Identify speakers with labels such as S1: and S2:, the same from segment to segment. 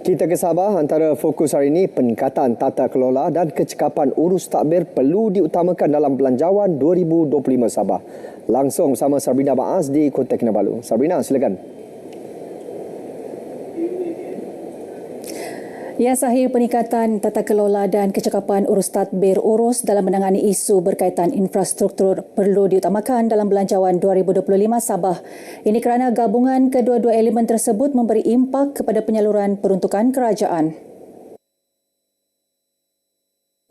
S1: Kita ke Sabah, antara fokus hari ini peningkatan tata kelola dan kecekapan urus takbir perlu diutamakan dalam Belanjawan 2025 Sabah. Langsung bersama Sabrina Baaz di Kota Kinabalu. Sabrina, silakan.
S2: Ya, Sahih, peningkatan tata kelola dan kecekapan urus tadbir urus dalam menangani isu berkaitan infrastruktur perlu diutamakan dalam Belanjawan 2025 Sabah. Ini kerana gabungan kedua-dua elemen tersebut memberi impak kepada penyaluran peruntukan kerajaan.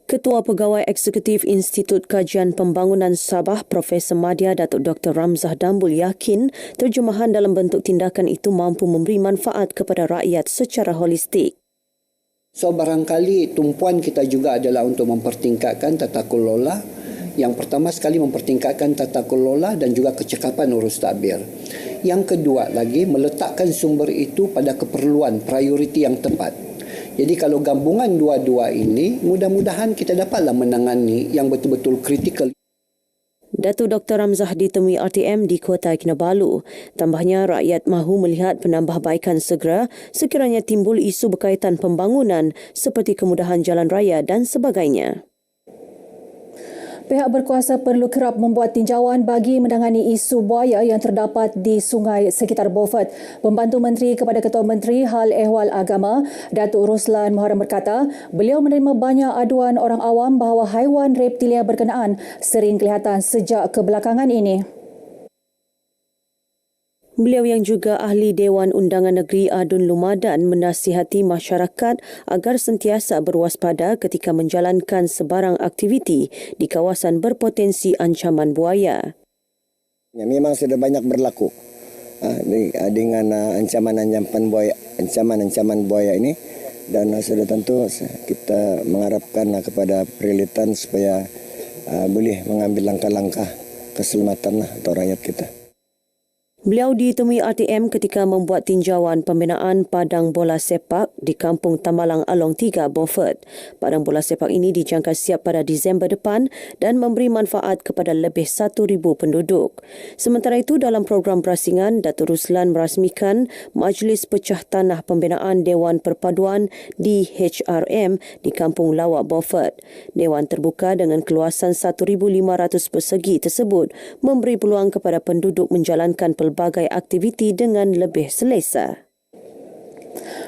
S3: Ketua Pegawai Eksekutif Institut Kajian Pembangunan Sabah, Profesor Madya Datuk Dr. Ramzah Dambul yakin terjemahan dalam bentuk tindakan itu mampu memberi manfaat kepada rakyat secara holistik.
S4: So barangkali tumpuan kita juga adalah untuk mempertingkatkan tata kelola. Yang pertama sekali mempertingkatkan tata kelola dan juga kecekapan urus takbir. Yang kedua lagi meletakkan sumber itu pada keperluan prioriti yang tepat. Jadi kalau gabungan dua-dua ini, mudah-mudahan kita dapatlah menangani yang betul-betul kritikal.
S3: Datuk Dr. Ramzah ditemui RTM di Kota Kinabalu. Tambahnya, rakyat mahu melihat penambahbaikan segera sekiranya timbul isu berkaitan pembangunan seperti kemudahan jalan raya dan sebagainya.
S2: Pihak berkuasa perlu kerap membuat tinjauan bagi menangani isu buaya yang terdapat di sungai sekitar Beaufort. Pembantu Menteri kepada Ketua Menteri Hal Ehwal Agama, Datuk Ruslan Muharram berkata, beliau menerima banyak aduan orang awam bahawa haiwan reptilia berkenaan sering kelihatan sejak kebelakangan ini.
S3: Beliau yang juga ahli Dewan Undangan Negeri Adun Lumadan menasihati masyarakat agar sentiasa berwaspada ketika menjalankan sebarang aktiviti di kawasan berpotensi ancaman buaya.
S5: Memang sudah banyak berlaku dengan ancaman buaya ini, dan sudah tentu kita mengharapkan kepada perilitan supaya boleh mengambil langkah-langkah keselamatan untuk rakyat kita.
S3: Beliau ditemui RTM ketika membuat tinjauan pembinaan padang bola sepak di Kampung Tamalang Along 3, Beaufort. Padang bola sepak ini dijangka siap pada Disember depan dan memberi manfaat kepada lebih 1,000 penduduk. Sementara itu, dalam program berasingan, Datuk Ruslan merasmikan Majlis Pecah Tanah Pembinaan Dewan Perpaduan DHRM di Kampung Lawak, Beaufort. Dewan terbuka dengan keluasan 1,500 persegi tersebut memberi peluang kepada penduduk menjalankan pelbagai aktiviti dengan lebih selesa.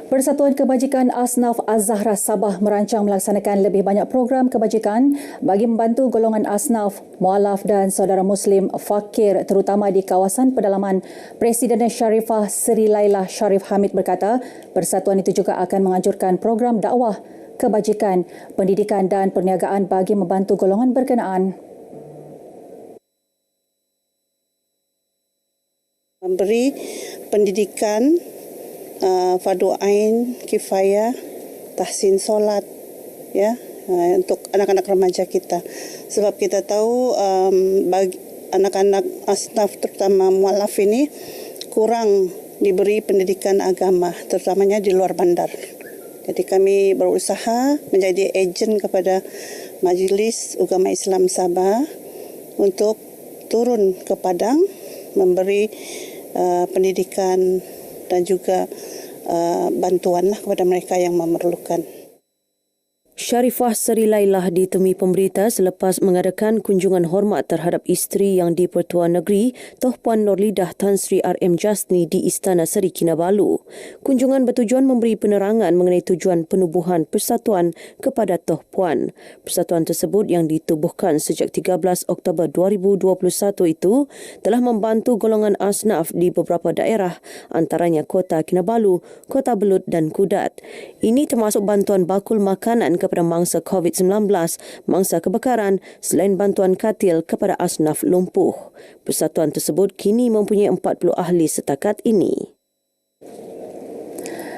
S2: Persatuan Kebajikan Asnaf Az-Zahra Sabah merancang melaksanakan lebih banyak program kebajikan bagi membantu golongan asnaf, mualaf dan saudara Muslim fakir terutama di kawasan pedalaman. Presiden Sharifah Seri Lailah Sharif Hamid berkata, persatuan itu juga akan menganjurkan program dakwah, kebajikan, pendidikan dan perniagaan bagi membantu golongan berkenaan.
S6: Memberi pendidikan fardu ain, kifayah, tahsin solat, ya, untuk anak-anak remaja kita. Sebab kita tahu bagi anak-anak asnaf terutama mualaf ini kurang diberi pendidikan agama, terutamanya di luar bandar. Jadi kami berusaha menjadi ejen kepada Majlis Ugama Islam Sabah untuk turun ke Padang memberi pendidikan dan juga bantuanlah kepada mereka yang memerlukan.
S3: Sharifah Seri Lailah ditemui pemberita selepas mengadakan kunjungan hormat terhadap isteri yang di-Pertuan Negeri, Toh Puan Nurlidah Tan Sri R.M. Jasni di Istana Seri Kinabalu. Kunjungan bertujuan memberi penerangan mengenai tujuan penubuhan persatuan kepada Toh Puan. Persatuan tersebut yang ditubuhkan sejak 13 Oktober 2021 itu telah membantu golongan asnaf di beberapa daerah antaranya Kota Kinabalu, Kota Belud dan Kudat. Ini termasuk bantuan bakul makanan kepada mangsa COVID-19, mangsa kebakaran selain bantuan katil kepada asnaf lumpuh. Persatuan tersebut kini mempunyai 40 ahli setakat ini.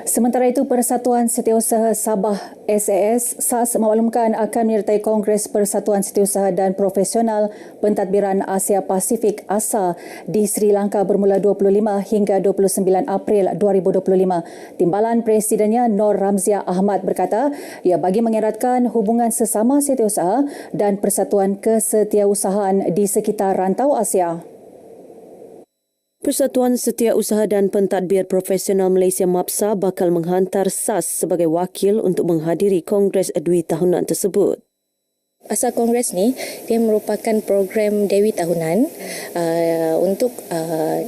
S2: Sementara itu, Persatuan Setiausaha Sabah SAS memaklumkan akan menyertai Kongres Persatuan Setiausaha dan Profesional Pentadbiran Asia Pasifik ASA di Sri Lanka bermula 25 hingga 29 April 2025. Timbalan Presidennya Nur Ramziah Ahmad berkata, ia bagi mengeratkan hubungan sesama setiausaha dan persatuan kesetiausahaan di sekitar rantau Asia.
S3: Persatuan Setiausaha dan Pentadbir Profesional Malaysia MAPSA bakal menghantar SAS sebagai wakil untuk menghadiri Kongres Dwi tahunan tersebut.
S7: Asal Kongres ni, dia merupakan program Dewi tahunan untuk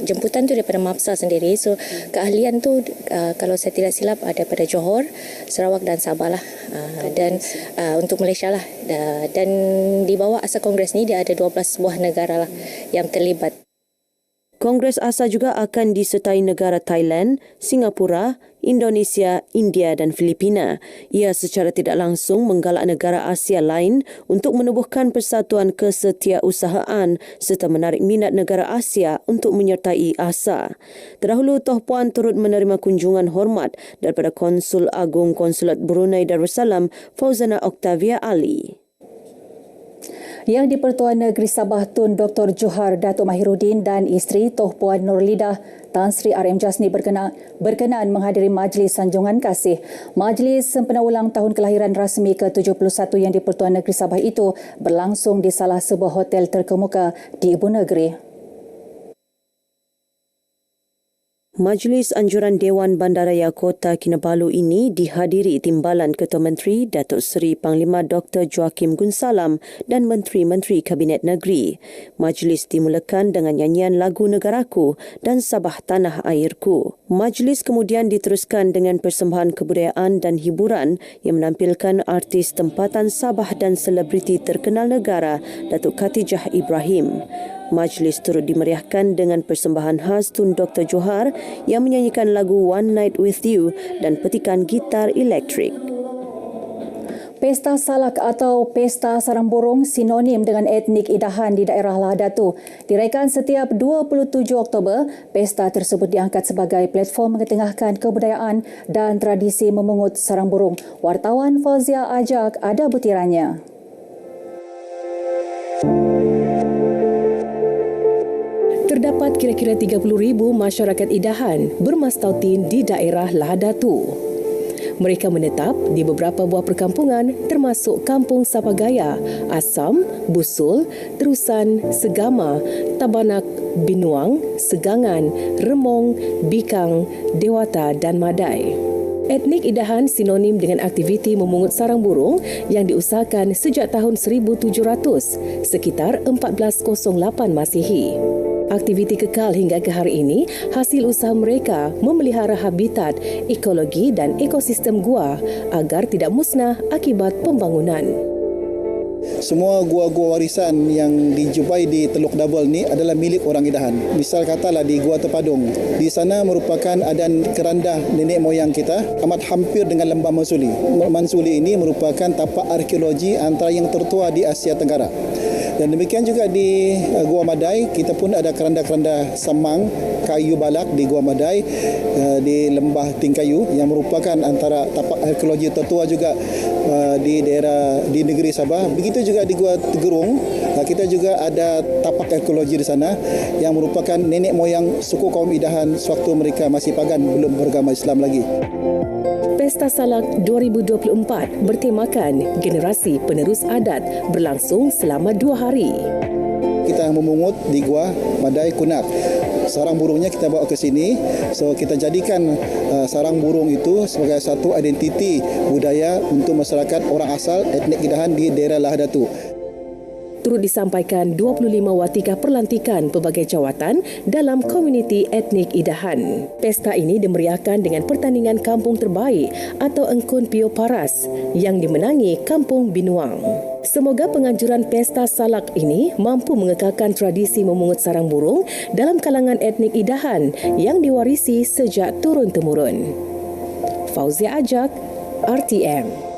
S7: jemputan tu daripada MAPSA sendiri. So, keahlian tu kalau saya tidak silap ada pada Johor, Sarawak dan Sabah lah. Dan untuk Malaysia lah. Dan di bawah asal Kongres ni, dia ada 12 buah negara lah yang terlibat.
S3: Kongres ASA juga akan disertai negara Thailand, Singapura, Indonesia, India dan Filipina. Ia secara tidak langsung menggalak negara Asia lain untuk menubuhkan persatuan kesetiausahaan serta menarik minat negara Asia untuk menyertai ASA. Terdahulu, Toh Puan turut menerima kunjungan hormat daripada Konsul Agung Konsulat Brunei Darussalam, Fauzana Octavia Ali.
S2: Yang di-Pertuan Negeri Sabah Tun Dr. Johar Datuk Mahiruddin dan isteri Toh Puan Nurlidah Tan Sri RM Jasni berkenaan menghadiri Majlis Sanjungan Kasih. Majlis sempena ulang tahun kelahiran rasmi ke-71 yang di-Pertuan Negeri Sabah itu berlangsung di salah sebuah hotel terkemuka di Ibu Negeri.
S3: Majlis Anjuran Dewan Bandaraya Kota Kinabalu ini dihadiri Timbalan Ketua Menteri Datuk Seri Panglima Dr. Joakim Gunsalam dan Menteri-Menteri Kabinet Negeri. Majlis dimulakan dengan nyanyian lagu Negaraku dan Sabah Tanah Airku. Majlis kemudian diteruskan dengan persembahan kebudayaan dan hiburan yang menampilkan artis tempatan Sabah dan selebriti terkenal negara Datuk Khatijah Ibrahim. Majlis turut dimeriahkan dengan persembahan khas Tun Dr. Johar yang menyanyikan lagu One Night With You dan petikan gitar elektrik.
S2: Pesta Salak atau Pesta Sarang Burung sinonim dengan etnik Idahan di daerah Lahadatu. Diraikan setiap 27 Oktober, pesta tersebut diangkat sebagai platform mengetengahkan kebudayaan dan tradisi memungut sarang burung. Wartawan Fauzia Ajak ada butirannya.
S8: Terdapat kira-kira 30,000 masyarakat Idahan bermastautin di daerah Lahadatu. Mereka menetap di beberapa buah perkampungan termasuk Kampung Sapagaya, Asam, Busul, Terusan, Segama, Tabanak, Binuang, Segangan, Remong, Bikang, Dewata dan Madai. Etnik Idahan sinonim dengan aktiviti memungut sarang burung yang diusahakan sejak tahun 1700, sekitar 1408 Masihi. Aktiviti kekal hingga ke hari ini hasil usaha mereka memelihara habitat, ekologi dan ekosistem gua agar tidak musnah akibat pembangunan.
S9: Semua gua-gua warisan yang dijumpai di Teluk Dabul ni adalah milik orang Idahan. Misal katalah di Gua Terpadung. Di sana merupakan adan keranda nenek moyang kita, amat hampir dengan lembah Mansuli. Mansuli ini merupakan tapak arkeologi antara yang tertua di Asia Tenggara. Dan demikian juga di Gua Madai, kita pun ada keranda-keranda samang kayu balak di Gua Madai, di Lembah Tingkayu yang merupakan antara tapak arkeologi tertua juga di daerah di negeri Sabah. Begitu juga di Gua Tegerung, kita juga ada tapak arkeologi di sana yang merupakan nenek moyang suku kaum Idahan sewaktu mereka masih pagan, belum beragama Islam lagi.
S8: Pesta Salak 2024 bertemakan generasi penerus adat berlangsung selama 2 hari.
S9: Kita memungut di Gua Madai Kunak. Sarang burungnya kita bawa ke sini. So kita jadikan sarang burung itu sebagai satu identiti budaya untuk masyarakat orang asal etnik Idahan di daerah Lahadatu.
S8: Turut disampaikan 25 watika perlantikan pelbagai jawatan dalam komuniti etnik Idahan. Pesta ini dimeriahkan dengan pertandingan kampung terbaik atau Engkun Pio Paras yang dimenangi Kampung Binuang. Semoga penganjuran Pesta Salak ini mampu mengekalkan tradisi memungut sarang burung dalam kalangan etnik Idahan yang diwarisi sejak turun-temurun. Fauzia Ajak, RTM.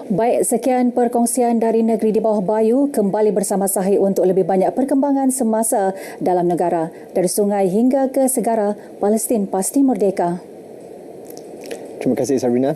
S2: Baik, sekian perkongsian dari Negeri di Bawah Bayu. Kembali bersama Sahih untuk lebih banyak perkembangan semasa dalam negara. Dari sungai hingga ke segara, Palestin pasti merdeka.
S1: Terima kasih Sabrina.